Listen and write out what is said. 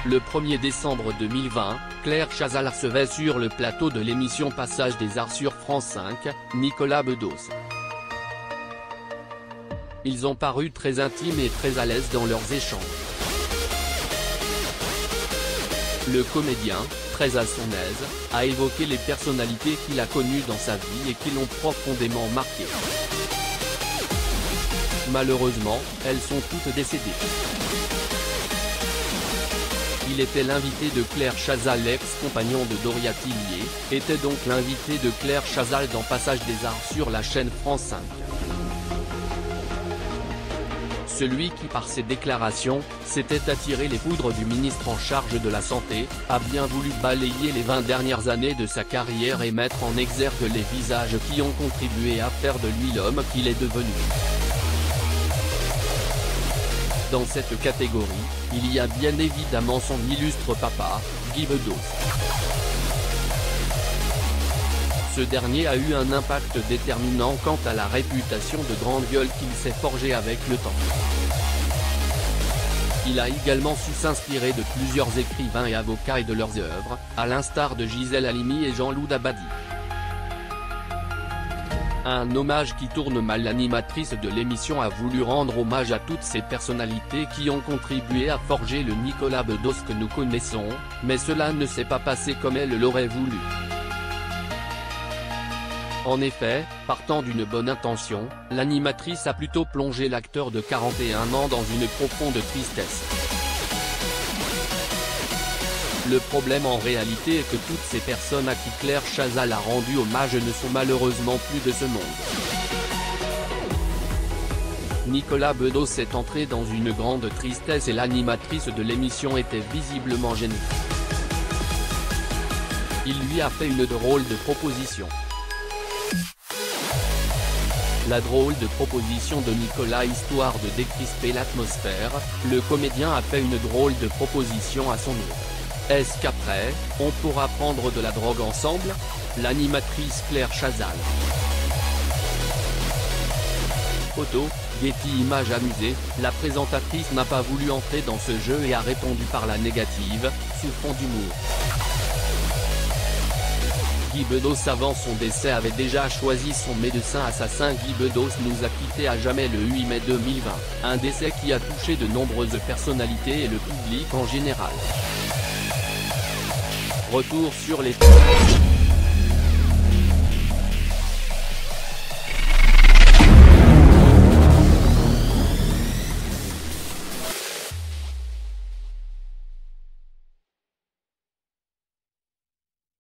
Le 1er décembre 2020, Claire Chazal recevait sur le plateau de l'émission Passage des Arts sur France 5, Nicolas Bedos. Ils ont paru très intimes et très à l'aise dans leurs échanges. Le comédien, très à son aise, a évoqué les personnalités qu'il a connues dans sa vie et qui l'ont profondément marqué. Malheureusement, elles sont toutes décédées. Il était l'invité de Claire Chazal, l'ex-compagnon de Doria Tillier, était donc l'invité de Claire Chazal dans Passage des Arts sur la chaîne France 5. Celui qui par ses déclarations, s'était attiré les foudres du ministre en charge de la Santé, a bien voulu balayer les 20 dernières années de sa carrière et mettre en exergue les visages qui ont contribué à faire de lui l'homme qu'il est devenu. Dans cette catégorie, il y a bien évidemment son illustre papa, Guy Bedos. Ce dernier a eu un impact déterminant quant à la réputation de grande gueule qu'il s'est forgée avec le temps. Il a également su s'inspirer de plusieurs écrivains et avocats et de leurs œuvres, à l'instar de Gisèle Halimi et Jean-Loup Dabadi. Un hommage qui tourne mal. L'animatrice de l'émission a voulu rendre hommage à toutes ces personnalités qui ont contribué à forger le Nicolas Bedos que nous connaissons, mais cela ne s'est pas passé comme elle l'aurait voulu. En effet, partant d'une bonne intention, l'animatrice a plutôt plongé l'acteur de 41 ans dans une profonde tristesse. Le problème en réalité est que toutes ces personnes à qui Claire Chazal a rendu hommage ne sont malheureusement plus de ce monde. Nicolas Bedos est entré dans une grande tristesse et l'animatrice de l'émission était visiblement gênée. Il lui a fait une drôle de proposition. La drôle de proposition de Nicolas. Histoire de décrisper l'atmosphère, le comédien a fait une drôle de proposition à son nom. Est-ce qu'après, on pourra prendre de la drogue ensemble? L'animatrice Claire Chazal. Photo, Getty Images. Amusée, la présentatrice n'a pas voulu entrer dans ce jeu et a répondu par la négative, sous fond d'humour. Guy Bedos avant son décès avait déjà choisi son médecin assassin. Guy Bedos nous a quittés à jamais le 8 mai 2020, un décès qui a touché de nombreuses personnalités et le public en général. Retour sur les faits.